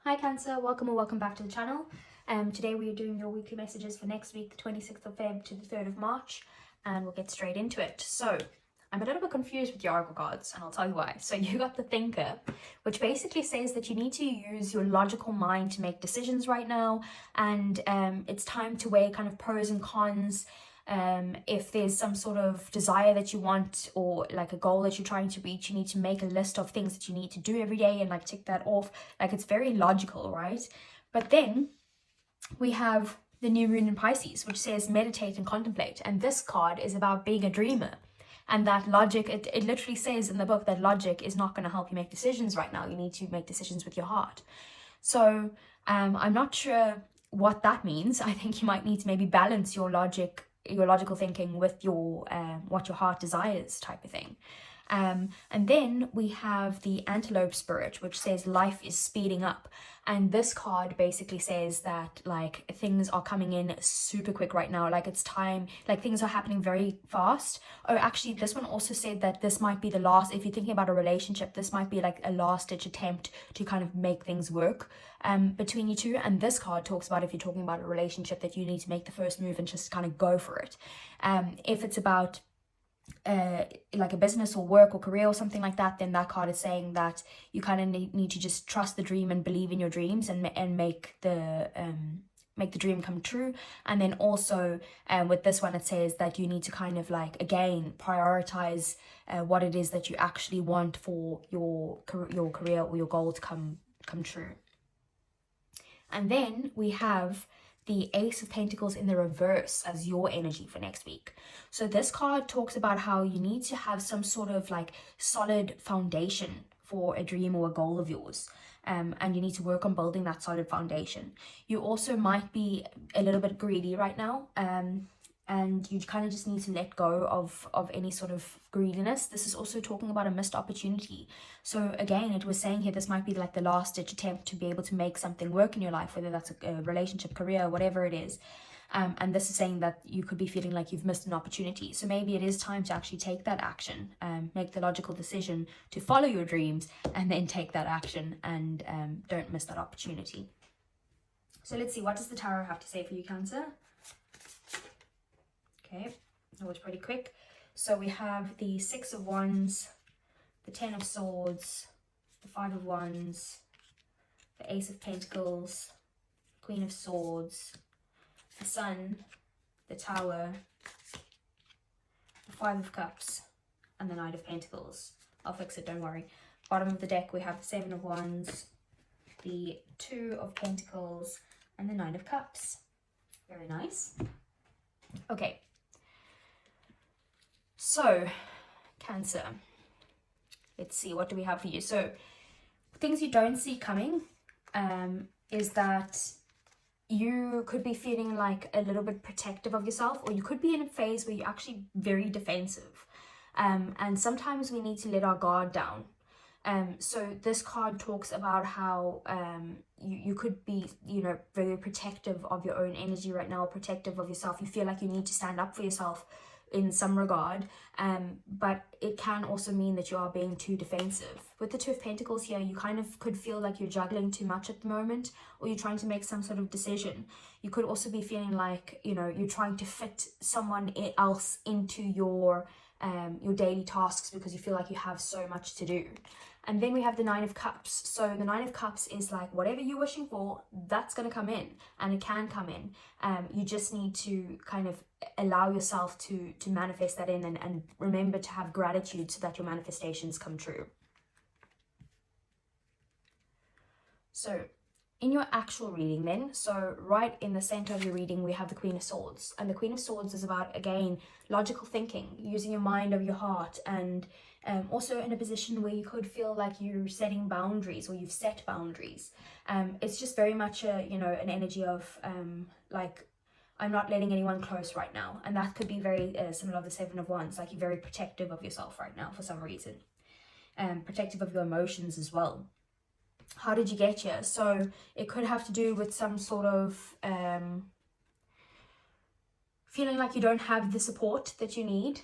Hi Cancer, welcome or welcome back to the channel. Today we are doing your weekly messages for next week, the 26th of Feb to the 3rd of March, and we'll get straight into it. So, I'm a little bit confused with your oracle cards, and I'll tell you why. So you got the Thinker, which basically says that you need to use your logical mind to make decisions right now, and it's time to weigh kind of pros and cons. If there's some sort of desire that you want or like a goal that you're trying to reach, you need to make a list of things that you need to do every day and like tick that off. Like it's very logical, right? But then we have the new moon in Pisces, which says meditate and contemplate. And this card is about being a dreamer. And that logic, it literally says in the book that logic is not going to help you make decisions right now. You need to make decisions with your heart. So I'm not sure what that means. I think you might need to maybe balance your logical thinking with your what your heart desires type of thing. And then we have the Antelope Spirit, which says life is speeding up. And this card basically says that like things are coming in super quick right now. Like it's time, like things are happening very fast. Oh, actually, this one also said that this might be the last, if you're thinking about a relationship, this might be like a last ditch attempt to kind of make things work between you two. And this card talks about if you're talking about a relationship that you need to make the first move and just kind of go for it. If it's about like a business or work or career or something like that, then that card is saying that you kind of need to just trust the dream and believe in your dreams and make the dream come true. And then also with this one, it says that you need to kind of like again prioritize what it is that you actually want for your career or your goal to come true. And then we have the Ace of Pentacles in the reverse as your energy for next week. So this card talks about how you need to have some sort of like solid foundation for a dream or a goal of yours. And you need to work on building that solid foundation. You also might be a little bit greedy right now. And you kind of just need to let go of any sort of greediness. This is also talking about a missed opportunity. So again, it was saying here, this might be like the last ditch attempt to be able to make something work in your life, whether that's a relationship, career, whatever it is. And this is saying that you could be feeling like you've missed an opportunity. So maybe it is time to actually take that action, make the logical decision to follow your dreams and then take that action and don't miss that opportunity. So let's see, what does the tarot have to say for you, Cancer? Okay, that was pretty quick. So we have the Six of Wands, the Ten of Swords, the Five of Wands, the Ace of Pentacles, Queen of Swords, the Sun, the Tower, the Five of Cups, and the Knight of Pentacles. I'll fix it, don't worry. Bottom of the deck we have the Seven of Wands, the Two of Pentacles, and the Nine of Cups. Very nice. Okay. So, Cancer, let's see, what do we have for you? So, things you don't see coming is that you could be feeling like a little bit protective of yourself, or you could be in a phase where you're actually very defensive. And sometimes we need to let our guard down. So this card talks about how you could be, you know, very protective of your own energy right now, protective of yourself. You feel like you need to stand up for yourself in some regard, but it can also mean that you are being too defensive. With the Two of Pentacles here, you kind of could feel like you're juggling too much at the moment, or you're trying to make some sort of decision. You could also be feeling like, you know, you're trying to fit someone else into your daily tasks because you feel like you have so much to do. And then we have the Nine of Cups. So the Nine of Cups is like whatever you're wishing for, that's going to come in, and it can come in. You just need to kind of allow yourself to manifest that in, and remember to have gratitude so that your manifestations come true. So in your actual reading then, so right in the center of your reading, we have the Queen of Swords. And the Queen of Swords is about, again, logical thinking, using your mind over your heart, and also in a position where you could feel like you're setting boundaries, or you've set boundaries. It's just very much a, you know, an energy of like, I'm not letting anyone close right now. And that could be very similar to the Seven of Wands, like you're very protective of yourself right now for some reason. Protective of your emotions as well. How did you get here? So it could have to do with some sort of feeling like you don't have the support that you need,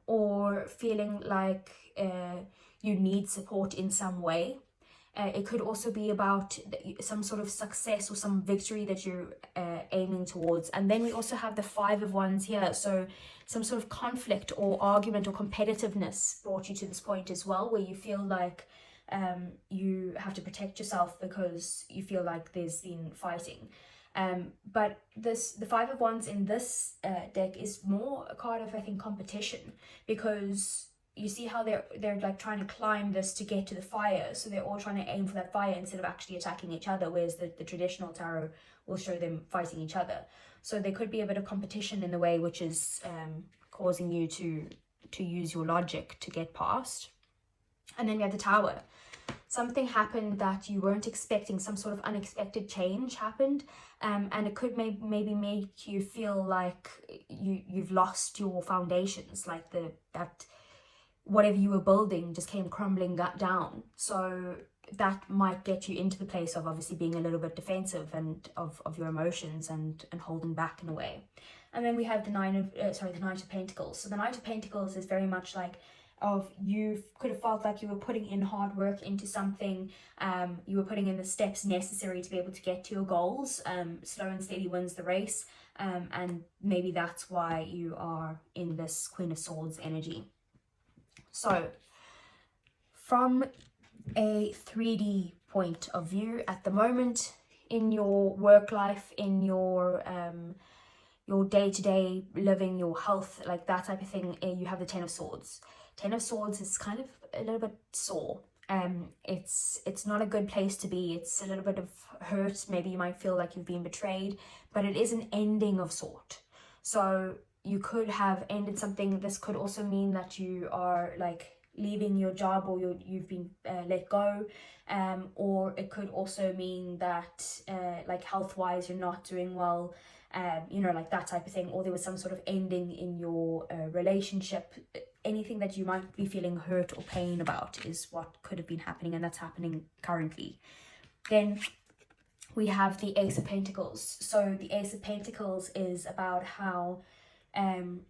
or feeling like you need support in some way. It could also be about some sort of success or some victory that you're aiming towards. And then we also have the Five of Wands here. So some sort of conflict or argument or competitiveness brought you to this point as well, where you feel like you have to protect yourself because you feel like there's been fighting. But the Five of Wands in this deck is more a card of, I think, competition, because you see how they're like trying to climb this to get to the fire. So they're all trying to aim for that fire instead of actually attacking each other, whereas the traditional tarot will show them fighting each other. So there could be a bit of competition in the way, which is causing you to use your logic to get past. And then we have the Tower. Something happened that you weren't expecting, some sort of unexpected change happened, and it could maybe make you feel like you've lost your foundations, like that whatever you were building just came crumbling down. So that might get you into the place of obviously being a little bit defensive and of your emotions and holding back in a way. And then we have the Knight of Pentacles. So the Knight of Pentacles is very much like you could have felt like you were putting in hard work into something, you were putting in the steps necessary to be able to get to your goals. Slow and steady wins the race, and maybe that's why you are in this Queen of Swords energy. So from a 3D point of view at the moment, in your work life, in your day-to-day living, your health, like that type of thing, you have the Ten of Swords. Ten of Swords is kind of a little bit sore. It's not a good place to be. It's a little bit of hurt. Maybe you might feel like you've been betrayed, but it is an ending of sort. So you could have ended something. This could also mean that you are like leaving your job, or you've been let go, or it could also mean that like health-wise you're not doing well, you know, like that type of thing, or there was some sort of ending in your relationship. Anything that you might be feeling hurt or pain about is what could have been happening, and that's happening currently. Then we have the Ace of Pentacles. So the Ace of Pentacles is about how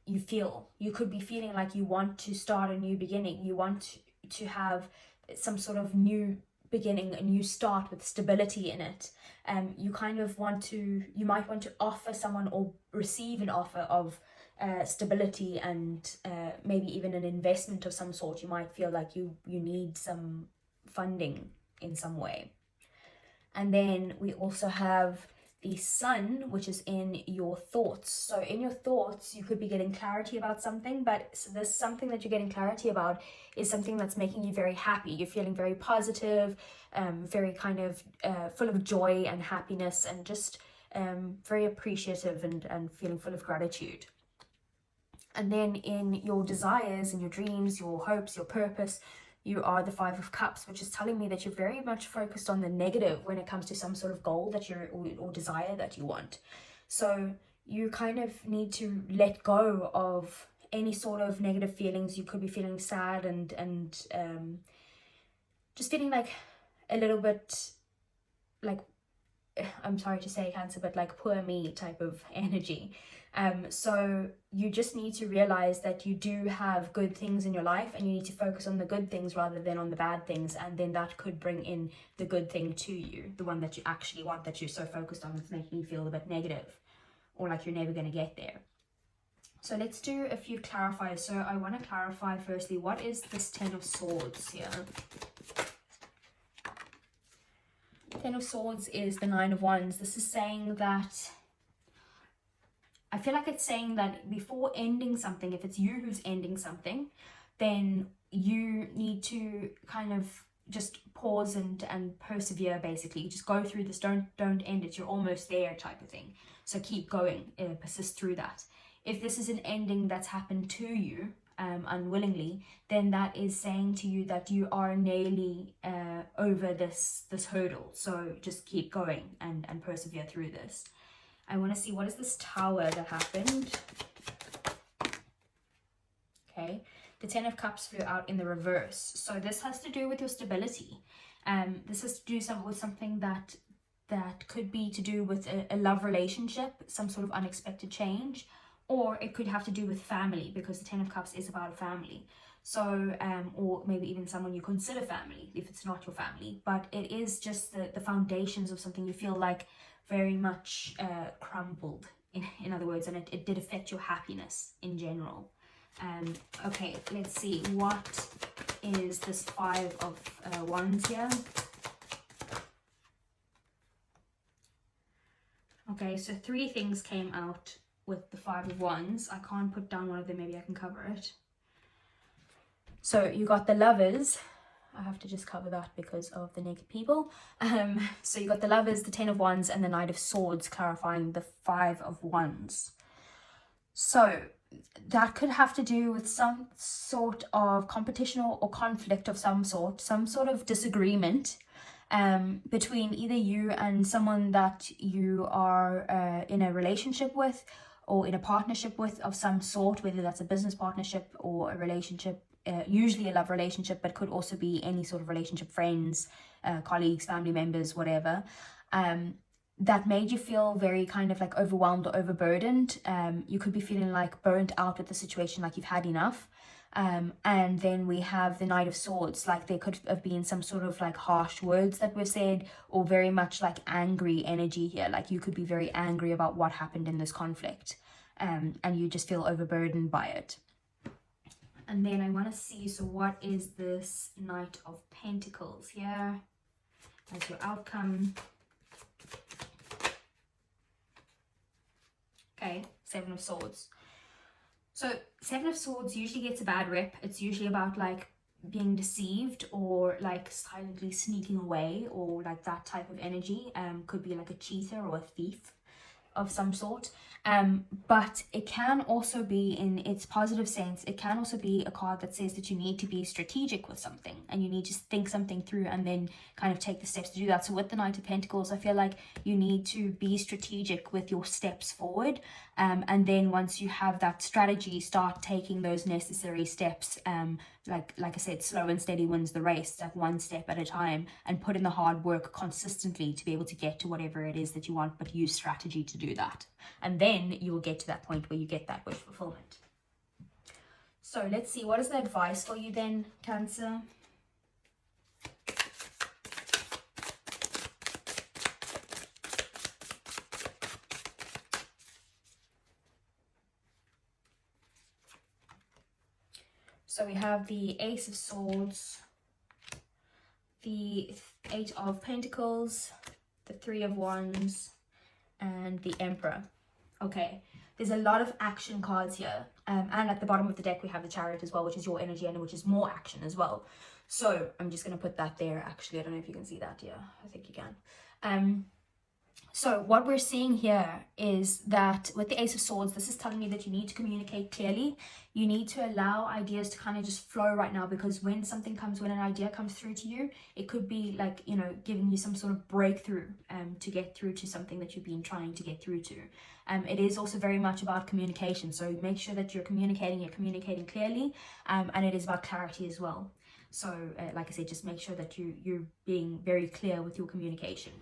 you feel. You could be feeling like you want to start a new beginning. You want to have some sort of new beginning, a new start with stability in it. You kind of you might want to offer someone or receive an offer of stability and maybe even an investment of some sort. You might feel like you need some funding in some way. And then we also have the Sun, which is in your thoughts. So in your thoughts, you could be getting clarity about something, but this something that you're getting clarity about is something that's making you very happy. You're feeling very positive, very kind of full of joy and happiness, and just very appreciative and feeling full of gratitude. And then in your desires and your dreams, your hopes, your purpose, you are the Five of Cups, which is telling me that you're very much focused on the negative when it comes to some sort of goal that or desire that you want. So you kind of need to let go of any sort of negative feelings. You could be feeling sad and just feeling like a little bit like, I'm sorry to say, Cancer, but like poor me type of energy. So you just need to realize that you do have good things in your life, and you need to focus on the good things rather than on the bad things, and then that could bring in the good thing to you, the one that you actually want, that you're so focused on that's making you feel a bit negative or like you're never going to get there. So let's do a few clarifiers. So I want to clarify firstly, what is this Ten of Swords here? Ten of Swords is the Nine of Wands. This is saying that, I feel like it's saying that before ending something, if it's you who's ending something, then you need to kind of just pause and persevere, basically. Just go through this, don't end it, you're almost there type of thing. So keep going, persist through that. If this is an ending that's happened to you unwillingly, then that is saying to you that you are nearly over this hurdle. So just keep going and persevere through this. I want to see, what is this Tower that happened? Okay, the Ten of Cups flew out in the reverse. So this has to do with your stability. This has to do with something that could be to do with a love relationship, some sort of unexpected change, or it could have to do with family, because the Ten of Cups is about a family. So, or maybe even someone you consider family if it's not your family, but it is just the foundations of something you feel like very much crumbled, in other words, and it did affect your happiness in general. Okay, let's see, what is this Five of Wands here? Okay, so three things came out with the Five of Wands. I can't put down one of them, maybe I can cover it. So you got the Lovers. I have to just cover that because of the naked people. So you got the Lovers, the Ten of Wands, and the Knight of Swords, clarifying the Five of Wands. So that could have to do with some sort of competition or conflict of some sort of disagreement between either you and someone that you are in a relationship with or in a partnership with of some sort, whether that's a business partnership or a relationship, usually a love relationship, but could also be any sort of relationship, friends, colleagues, family members, whatever, that made you feel very kind of like overwhelmed or overburdened. You could be feeling like burnt out with the situation, like you've had enough. And then we have the Knight of Swords, like there could have been some sort of like harsh words that were said, or very much like angry energy here, like you could be very angry about what happened in this conflict, and you just feel overburdened by it. And then I want to see, so what is this Knight of Pentacles here as your outcome? Okay, Seven of Swords. So Seven of Swords usually gets a bad rep. It's usually about like being deceived or like silently sneaking away, or like that type of energy. Could be like a cheater or a thief of some sort. But it can also be, in its positive sense, it can also be a card that says that you need to be strategic with something and you need to think something through and then kind of take the steps to do that. So with the Knight of Pentacles, I feel like you need to be strategic with your steps forward, and then once you have that strategy, start taking those necessary steps. Like I said, slow and steady wins the race, like one step at a time, and put in the hard work consistently to be able to get to whatever it is that you want, but use strategy to do that. And then you will get to that point where you get that wish fulfillment. So let's see, what is the advice for you then, Cancer? So we have the Ace of Swords, the Eight of Pentacles, the Three of Wands, and the Emperor. Okay, there's a lot of action cards here. And at the bottom of the deck, we have the Chariot as well, which is your energy and which is more action as well. So I'm just going to put that there. Actually, I don't know if you can see that. Yeah, I think you can. So what we're seeing here is that with the Ace of Swords, this is telling you that you need to communicate clearly. You need to allow ideas to kind of just flow right now, because when an idea comes through to you, it could be like, you know, giving you some sort of breakthrough to get through to something that you've been trying to get through to. It is also very much about communication. So make sure that you're communicating clearly, and it is about clarity as well. So like I said, just make sure that you're being very clear with your communication.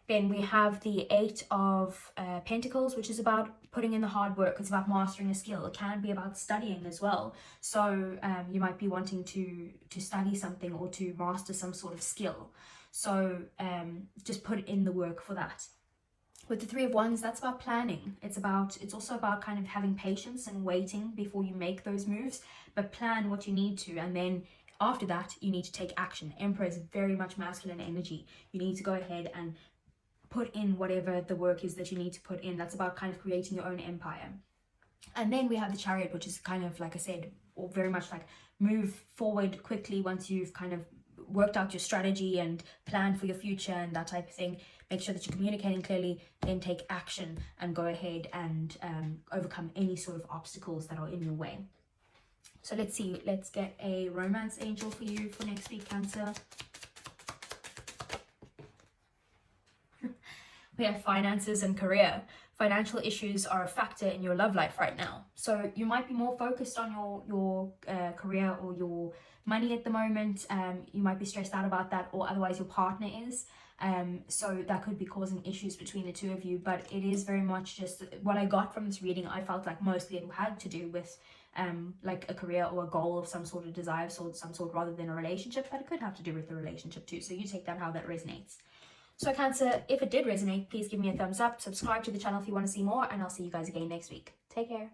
Then we have the Eight of Pentacles, which is about putting in the hard work. It's about mastering a skill. It can be about studying as well. So you might be wanting to study something or to master some sort of skill. So just put in the work for that. With the Three of Wands, that's about planning. It's also about kind of having patience and waiting before you make those moves, but plan what you need to, and then after that, you need to take action. Emperor is very much masculine energy. You need to go ahead and put in whatever the work is that you need to put in. That's about kind of creating your own empire. And then we have the Chariot, which is kind of, like I said, or very much like move forward quickly once you've kind of worked out your strategy and planned for your future and that type of thing. Make sure that you're communicating clearly, then take action and go ahead and overcome any sort of obstacles that are in your way. So let's see, let's get a romance angel for you for next week, Cancer. We have finances and career. Financial issues are a factor in your love life right now. So you might be more focused on your career or your money at the moment. You might be stressed out about that, or otherwise your partner is. So that could be causing issues between the two of you. But it is very much just what I got from this reading. I felt like mostly it had to do with like a career or a goal of some sort, of desire of some sort, rather than a relationship, but it could have to do with the relationship too. So you take that how that resonates. So Cancer, if it did resonate, please give me a thumbs up, subscribe to the channel if you want to see more, and I'll see you guys again next week. Take care.